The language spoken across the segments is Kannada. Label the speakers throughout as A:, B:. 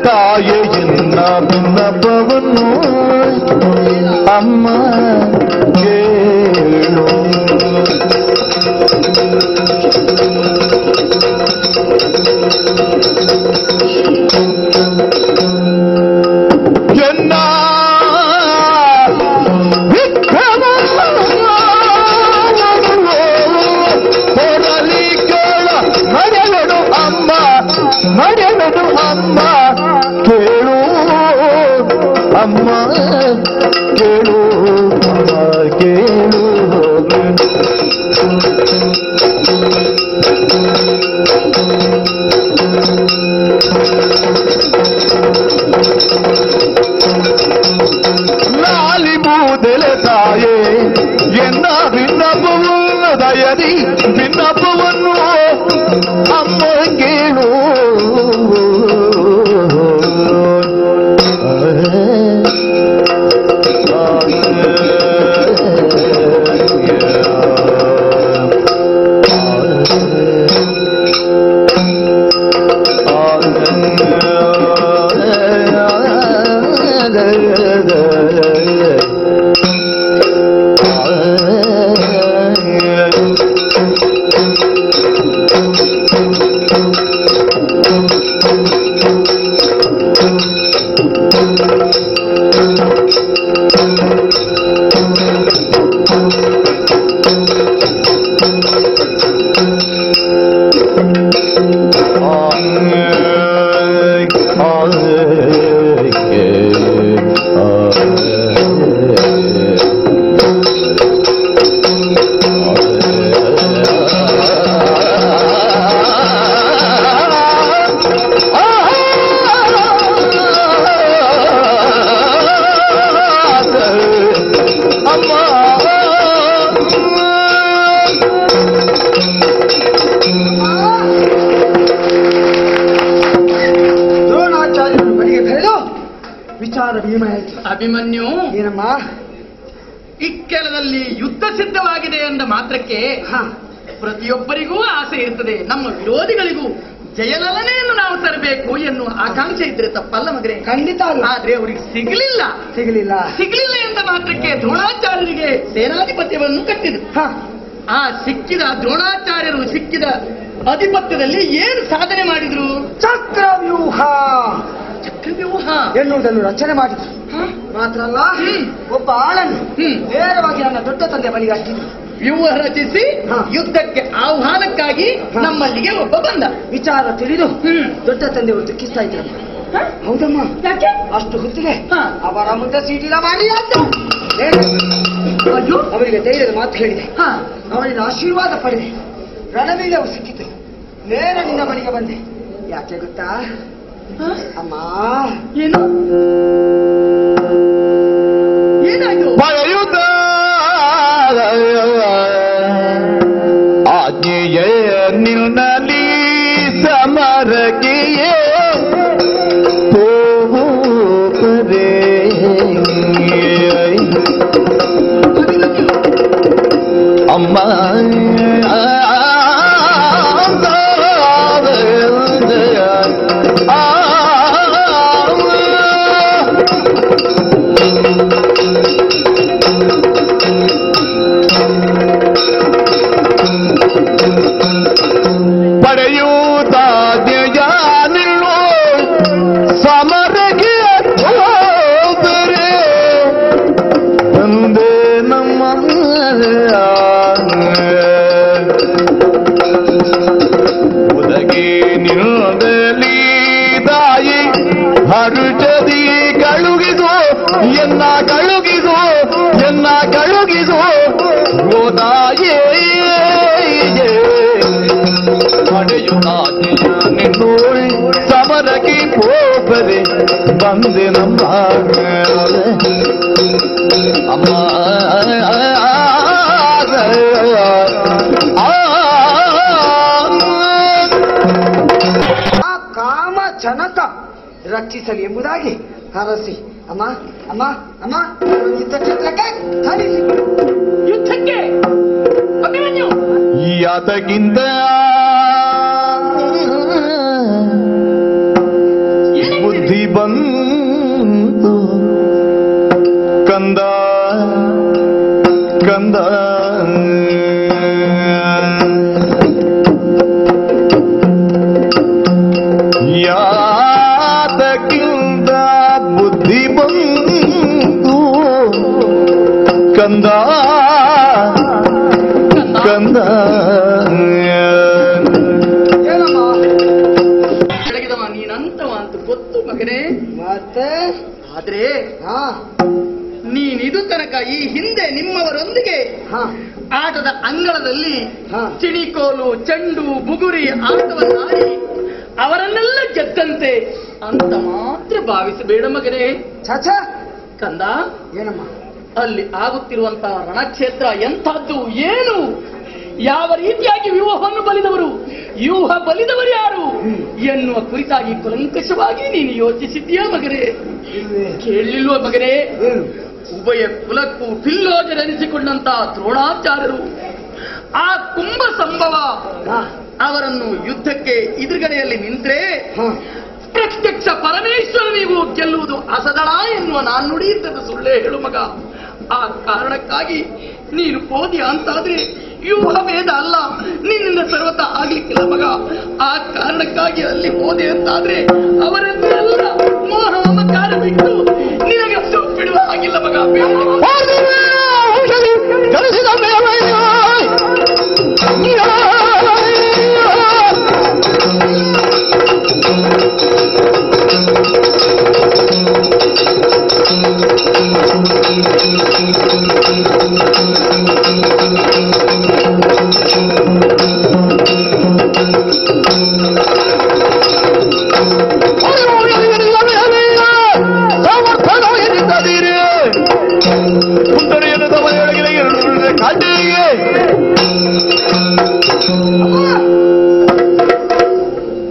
A: ತಾಯೇ ಎನ್ನ ಭಿನ್ನಪವನ್ನು ಅಮ್ಮ ಕೇಳು. ಎನ್ನ ಹೊರಲಿ ಕೇಳ ನಡೆಯಲು ಅಮ್ಮ ನಡೆಯಲು ಅಮ್ಮ ಕೇಳು ಅಮ್ಮ ಕೇಳು ಅಮ್ಮ ಕೇಳು. ಲಾಲಿ ಮೂದೆಲೆ ತಾಯೇ ಎನ್ನ ಭಿನ್ನಪವನ್ನು ದಯದಿ ಭಿನ್ನಪವನ್ನು ಅಮ್ಮ ಕೇಳು.
B: ಅಭಿಮನ್ಯು,
C: ಏನಮ್ಮ
B: ಇಕ್ಕೆಲದಲ್ಲಿ ಯುದ್ಧ ಸಿದ್ಧವಾಗಿದೆ ಎಂದ ಮಾತ್ರಕ್ಕೆ ಪ್ರತಿಯೊಬ್ಬರಿಗೂ ಆಸೆ ಇರ್ತದೆ. ನಮ್ಮ ವಿರೋಧಿಗಳಿಗೂ ಜಯಲಲನೆಯನ್ನು ನಾವು ತರಬೇಕು ಎನ್ನುವ ಆಕಾಂಕ್ಷೆ ಇದ್ರೆ ತಪ್ಪಲ್ಲ ಮಗನೇ?
C: ಖಂಡಿತ ಅಲ್ಲ.
B: ಆದ್ರೆ ಅವರಿಗೆ ಸಿಗಲಿಲ್ಲ ಎಂದ ಮಾತ್ರಕ್ಕೆ ದ್ರೋಣಾಚಾರ್ಯರಿಗೆ ಸೇನಾಧಿಪತ್ಯವನ್ನು ಕಟ್ಟಿದ್ರು. ಆ ಸಿಕ್ಕಿದ ದ್ರೋಣಾಚಾರ್ಯರು ಸಿಕ್ಕಿದ ಅಧಿಪತ್ಯದಲ್ಲಿ ಏನು ಸಾಧನೆ ಮಾಡಿದ್ರು?
C: ಚಕ್ರವ್ಯೂಹ ಎನ್ನುವುದನ್ನು ರಚನೆ ಮಾಡಿದ್ರು. ಮಾತ್ರ ಅಲ್ಲ, ಒಬ್ಬ ಆಳನ್ನು ನೇರವಾಗಿ ನನ್ನ ದೊಡ್ಡ ತಂದೆ ಬಳಿಗೆ ಹಚ್ಚಿದ್ರು.
B: ವ್ಯೂಹ ರಚಿಸಿ ಯುದ್ಧಕ್ಕೆ ಆಹ್ವಾನಕ್ಕಾಗಿ ನಮ್ಮಲ್ಲಿಗೆ ಒಬ್ಬ ಬಂದ.
C: ವಿಚಾರ ತಿಳಿದು ದೊಡ್ಡ ತಂದೆಯವರು ದುಃಖಿಸ್ತಾ ಇದ್ರು. ಹೌದಮ್ಮ, ಅಷ್ಟು ಹೊತ್ತಿಗೆ ಅವರ ಮುಂದೆ ಸೀಟಿನ ಮಾಡಿ ಅವರಿಗೆ ಧೈರ್ಯದ ಮಾತು ಹೇಳಿದೆ. ಅವರಿಂದ ಆಶೀರ್ವಾದ ಪಡೆದೆ. ರಣವೀರ್ಯವು ಸಿಕ್ಕಿತು. ನೇರ ನಿನ್ನ ಬಳಿಗೆ ಬಂದೆ. ಯಾಕೆ ಗೊತ್ತಾ ಅಮ್ಮ?
B: ಏನು ಏನಾಯ್ತು?
A: ಪಡೆಯುತ್ತ ಆಜ್ಞೆಯ ನಿನ್ನಲಿ ಸಮರಗೆಯೇ ಹೋಗುತ್ತದೆ ಅಮ್ಮ. ಪಡೆಯುತ್ತಾದ್ಯ ನಿಲ್ಲು ಸಮರಗೆ ಹೋದರೆ ತಂದೆ ನಮ್ಮ ಉದಗಿ ನಿಲ್ಲದಲ್ಲಿ ತಾಯಿ ಹರುಚದಿ ಕಳುಗಿದು ಎನ್ನ ಕಳುಗಿದು ಎನ್ನ ಕಳುಗಿದು ಗೋದಾಯೇ ಪಡೆಯುತ್ತಾದ್ಯ ಸಮರಕ್ಕೆ ಹೋಗದೆ ಬಂದೆ ನಮ್ಮ ಅಮ್ಮ.
C: ಆ ಕಾಮ ಜನಕ ರಕ್ಷಿಸಲಿ ಎಂಬುದಾಗಿ ಹರಸಿ ಅಮ್ಮ ಅಮ್ಮ ಅಮ್ಮ ಯುದ್ಧ ಕ್ಷೇತ್ರಕ್ಕೆ ಧರಿಸಿ.
B: ಯುದ್ಧಕ್ಕೆ ಅಭಿಮನ್ಯು
A: ಯಾತಕ್ಕಿಂತ ಬುದ್ಧ ಬುದ್ಧಿ ಬಂತು ಕಂದ ಕಂದ ಯಾತಕ್ಕಿಂದ ಬುದ್ಧಿ ಬಂತು ಕಂದ ಕಂದ
B: ಬೆಳಗಿದವ ನೀನಂತವ ಅಂತ ಗೊತ್ತು ಮಗನೇ.
C: ಮತ್ತೆ
B: ಆದ್ರೆ
C: ಹಾ
B: ನೀನಿದು ತನಕ ಈ ಹಿಂದೆ ನಿಮ್ಮವರೊಂದಿಗೆ
C: ಹಾ
B: ಆಟದ ಅಂಗಳದಲ್ಲಿ
C: ಹಾ.
B: ಚಿಣಿಕೋಲು, ಚೆಂಡು, ಬುಗುರಿ ಆಟವನ್ನಾಡಿ ಅವರನ್ನೆಲ್ಲ ಗೆದ್ದಂತೆ ಅಂತ ಮಾತ್ರ ಭಾವಿಸಬೇಡ ಮಗನೇ.
C: ಚಾಚ
B: ಕಂದ,
C: ಏನಮ್ಮ
B: ಅಲ್ಲಿ ಆಗುತ್ತಿರುವಂತಹ ರಣಕ್ಷೇತ್ರ ಎಂಥದ್ದು, ಏನು, ಯಾವ ರೀತಿಯಾಗಿ ವ್ಯೂಹವನ್ನು ಬಲಿದವರು, ವ್ಯೂಹ ಬಲಿದವರು ಯಾರು ಎನ್ನುವ ಕುರಿತಾಗಿ ಕುಲಂಕಷವಾಗಿ ನೀನು ಯೋಚಿಸಿದ್ದೀಯಾ ಮಗನೇ? ಕೇಳಲಿಲ್ವ ಮಗನೇ?
C: ಏನು
B: ಉಭಯ ಕುಲಕ್ಕೂ ಪಿಲ್ಲೋಜರೆನಿಸಿಕೊಂಡಂತಹ ದ್ರೋಣಾಚಾರ್ಯರು ಆ ಕುಂಭ ಸಂಭವ
C: ಹಾ
B: ಅವರನ್ನು ಯುದ್ಧಕ್ಕೆ ಎದುರುಗಡೆಯಲ್ಲಿ ನಿಂತರೆ
C: ಹಾ
B: ಪ್ರತ್ಯಕ್ಷ ಪರಮೇಶ್ವರನಿಗೂ ಗೆಲ್ಲುವುದು ಅಸದಳ ಎನ್ನುವ ನಾನು ನುಡಿಯುತ್ತದೆ ಸುಳ್ಳೇ ಹೇಳು ಮಗ. ಆ ಕಾರಣಕ್ಕಾಗಿ ನೀನು ಹೋದಿ ಅಂತಾದ್ರೆ ವ್ಯೂಹ ಭೇದ ಅಲ್ಲ, ನಿನ್ನಿಂದ ಸರ್ವತ ಆಗ್ಲಿಕ್ಕಿಲ್ಲ ಮಗ. ಆ ಕಾರಣಕ್ಕಾಗಿ ಅಲ್ಲಿ ಹೋದೆ ಅಂತಾದ್ರೆ ಅವರನ್ನೆಲ್ಲ ಮೋಹ ಮಮಕಾರ ಬಿಟ್ಟು ನಿನಗೆ ಬಿಡುವ ಹಾಗಿಲ್ಲ ಮಗ.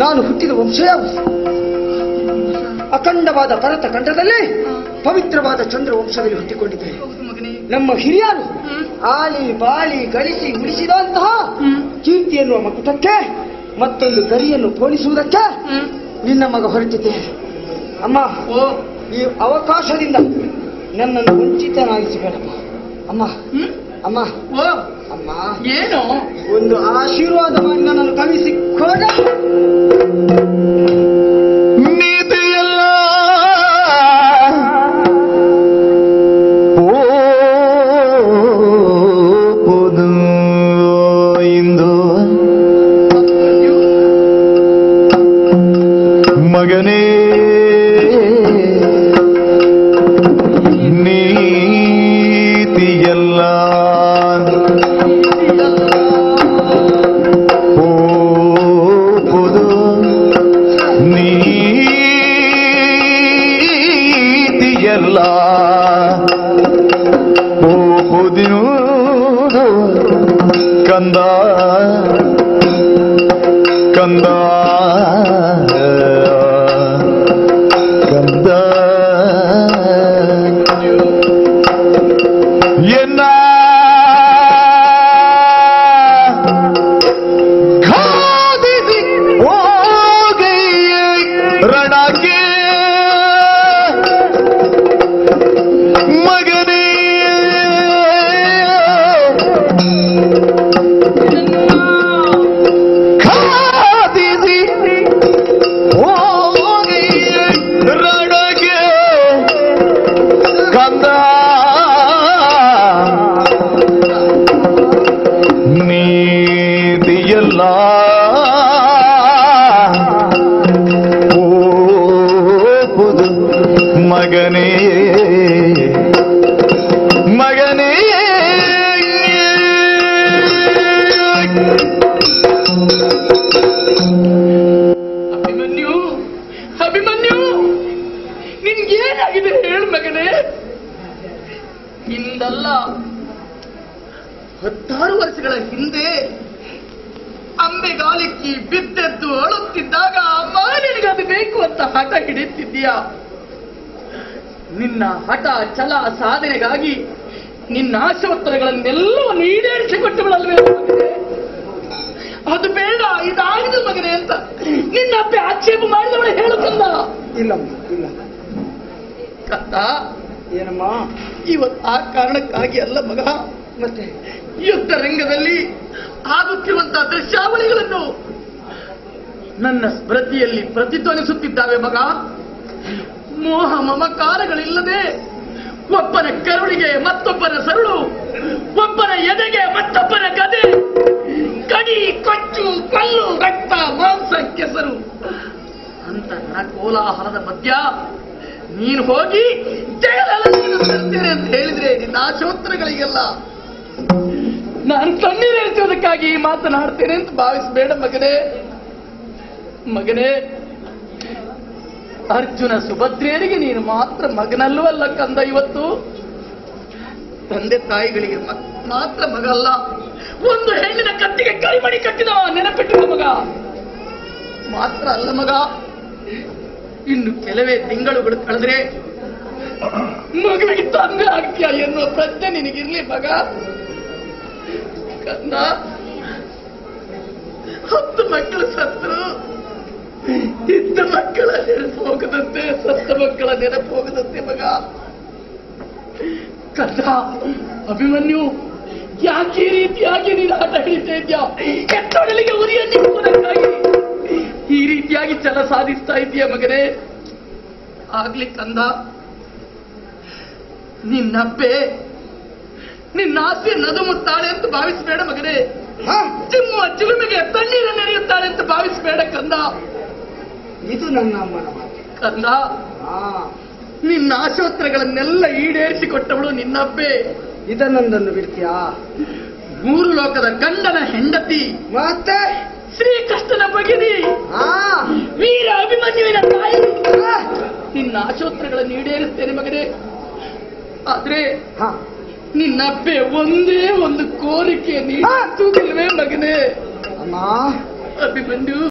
C: ನಾನು ಹುಟ್ಟಿದ ವಂಶ ಯಾವುದು? ಅಖಂಡವಾದ ಭರತ ಖಂಡದಲ್ಲಿ ಪವಿತ್ರವಾದ ಚಂದ್ರ ವಂಶದಲ್ಲಿ ಹುಟ್ಟಿಕೊಂಡಿದ್ದೇನೆ. ನಮ್ಮ ಹಿರಿಯರು ಆಲಿ ಬಾಳಿ ಗಳಿಸಿ ಉಳಿಸಿದಂತಹ ಕೀರ್ತಿ ಎನ್ನುವ ಮಗುಟಕ್ಕೆ ಮತ್ತೊಂದು ಗರಿಯನ್ನು ಪೋಣಿಸುವುದಕ್ಕೆ ನಿನ್ನ ಮಗ ಹೊರಟಿದ್ದೇನೆ. ಅಮ್ಮ, ಈ ಅವಕಾಶದಿಂದ ನನ್ನನ್ನು ವಂಚಿತನಾಗಿಸಬೇಡಮ್ಮ. ಅಮ್ಮ ಅಮ್ಮ ಅಮ್ಮ,
B: ಏನು
C: ಒಂದು ಆಶೀರ್ವಾದ ಮಾಡಿ ನನ್ನನ್ನು ಕವಿಸಿಕೊಡ.
A: ನೀತಿಯಲ್ಲ ಓದು ಇಂದು ಮಗನೇ ನೀತಿಯಲ್ಲ ಓದು ನೀತಿಯಲ್ಲ ಓದಿನುವುದು ಕಂದ ಕಂದ ಕಂದ ಎನ್ನ ಘಾದಿಸಿ ಹೋಗಯ್ಯ ರಣಕ್ಕೆ ಮಗನೇ ಘಾದಿಸಿ ಹೋಗಯ್ಯ ರಣಕ್ಕೆ ಕಂದ ನೀತಿಯಲ್ಲ ಓದು ಮಗನೇ ಮಗನೇ
B: ಅಭಿಮನ್ಯು, ಅಭಿಮನ್ಯು, ನಿನ್ಗೇನಾಗಿದೆ ಹೇಳು ಮಗನೇ? ಇಂದಲ್ಲ 16 ವರ್ಷಗಳ ಹಿಂದೆ ಅಂಬೆಗಾಲಿಕ್ಕಿ ಬಿದ್ದೆದ್ದು ಅಳುತ್ತಿದ್ದಾಗ ಅಮ್ಮ ನಿನಗದು ಬೇಕು ಅಂತ ಹಠ ಹಿಡಿಯುತ್ತಿದ್ದೀಯ. ನಿನ್ನ ಹಠ ಛಲ ಸಾಧನೆಗಾಗಿ ನಿನ್ನ ಆಶೋತ್ತರಗಳನ್ನೆಲ್ಲವನ್ನು ಈಡೇರಿಸಿಕೊಟ್ಟುಗಳಲ್ವೇ ಮಗನೇ? ಅದು ಬೇಡ, ಇದಾಗಿದೆ ಮಗನೇ ಅಂತ ನಿನ್ನ ಅಪ್ಪೆ ಆಕ್ಷೇಪ ಮಾಡಿದವಳು ಹೇಳುತ್ತಲ್ಲ.
C: ಇಲ್ಲಮ್ಮ ಇಲ್ಲ.
B: ಕತ್ತ
C: ಏನಮ್ಮ?
B: ಇವತ್ತು ಆ ಕಾರಣಕ್ಕಾಗಿ ಅಲ್ಲ ಮಗ,
C: ಮತ್ತೆ
B: ಯುದ್ಧ ರಂಗದಲ್ಲಿ ಆಗುತ್ತಿರುವಂತಹ ದೃಶ್ಯಾವಳಿಗಳನ್ನು ನನ್ನ ಸ್ಮೃತಿಯಲ್ಲಿ ಪ್ರತಿಧ್ವನಿಸುತ್ತಿದ್ದಾವೆ ಮಗ. ಮೋಹ ಮಮಕಾರಗಳಿಲ್ಲದೆ ಒಬ್ಬನ ಕರುಳಿಗೆ ಮತ್ತೊಬ್ಬನ ಸರುಳು, ಒಬ್ಬನ ಎದೆಗೆ ಮತ್ತೊಬ್ಬನ ಗದೆ, ಕಡಿ ಕೊಚ್ಚು ಕಲ್ಲು ರಕ್ತ ಮಾಂಸ ಕೆಸರು ಅಂತ ಕೋಲಾಹಲದ ಮಧ್ಯ ನೀನು ಹೋಗಿ ಜಯಲಲಿತೆಯನ್ನು ತರ್ತೇನೆ ಅಂತ ಹೇಳಿದ್ರೆ ನಿನ್ನ ಆಶೋತ್ತರಗಳಿಗೆಲ್ಲ ನಾನು ಕಣ್ಣೀರೇರಿಸುವುದಕ್ಕಾಗಿ ಮಾತನಾಡ್ತೇನೆ ಅಂತ ಭಾವಿಸಬೇಡ ಮಗನೇ. ಮಗನೇ, ಅರ್ಜುನ ಸುಭದ್ರೆಯರಿಗೆ ನೀನು ಮಾತ್ರ ಮಗನಲ್ಲೂ ಅಲ್ಲ ಕಂದ. ಇವತ್ತು ತಂದೆ ತಾಯಿಗಳಿಗೆ ಮಾತ್ರ ಮಗ ಅಲ್ಲ, ಒಂದು ಹೆಣ್ಣಿನ ಕತ್ತಿಗೆ ಕರಿಮಣಿ ಕಟ್ಟಿದ ನೆನಪಿಟ್ಟಿರುವ ಮಗ ಮಾತ್ರ ಅಲ್ಲ ಮಗ. ಇನ್ನು ಕೆಲವೇ ತಿಂಗಳುಗಳು ಕಳೆದ್ರೆ ಮಗುವಿಗೆ ತಂದೆ ಆಗ್ತೀಯ ಎನ್ನುವ ಪ್ರಜ್ಞೆ ನಿನಗಿರ್ಲಿ ಮಗ. ಕಂದ, 10 ಮಕ್ಕಳು ಸತ್ರು, ಇದ್ದ ಮಕ್ಕಳ ನೆನಪು ಹೋಗದಂತೆ, ಸತ್ತ ಮಕ್ಕಳ ನೆನಪು ಹೋಗದಂತೆ ಮಗ. ಕಂದ, ಅಭಿಮನ್ಯು ಯಾಕೆ ಈ ರೀತಿಯಾಗಿ ನೀನು ಆಟ ಹಿಡಿತಾ ಇದ್ಯಾ? ಕೆಟ್ಟೊಡಲಿಗೆ ಉರಿಯನ್ನಿಕ್ಕುವುದಕ್ಕಾಗಿ ಈ ರೀತಿಯಾಗಿ ಛಲ ಸಾಧಿಸ್ತಾ ಇದೆಯಾ ಮಗನೇ? ಆಗ್ಲಿ ಕಂದ, ನಿನ್ನಪ್ಪೆ ನಿನ್ನ ಆಸೆ ನದುಮುತ್ತಾಳೆ ಅಂತ ಭಾವಿಸಬೇಡ ಮಗನೇ. ಚಿಮ್ಮುವ ಚಿಲುಮೆಗೆ ತಣ್ಣೀರನ್ನು ಎರೆಯುತ್ತಾಳೆ ಅಂತ ಭಾವಿಸಬೇಡ ಕಂದ.
C: ಇದು ನನ್ನ ಅಮ್ಮನ ಮಾತು
B: ಕಂದ. ನಿನ್ನ ಆಶೋತ್ತರಗಳನ್ನೆಲ್ಲ ಈಡೇರಿಸಿಕೊಟ್ಟವಳು ನಿನ್ನಪ್ಪೆ.
C: ಇದನ್ನೊಂದನ್ನು ಬಿಡ್ತೀಯಾ?
B: 3 ಲೋಕದ ಗಂಡನ ಹೆಂಡತಿ,
C: ಮತ್ತೆ
B: ಶ್ರೀಕೃಷ್ಣನ ಭಗಿನಿ, ವೀರ ಅಭಿಮನ್ಯುವಿನ ತಾಯಿ. ನಿನ್ನ ಆಶೋತ್ತರಗಳನ್ನು ಈಡೇರಿಸ್ತೇನೆ ಮಗನೇ. ಆದ್ರೆ ನಿನ್ನಪ್ಪೆ ಒಂದೇ ಒಂದು ಕೋರಿಕೆ ನೀಡುತ್ತಿಲ್ವೇ ಮಗನೇ?
C: ಅಮ್ಮ,
B: ಅಭಿಮನ್ಯು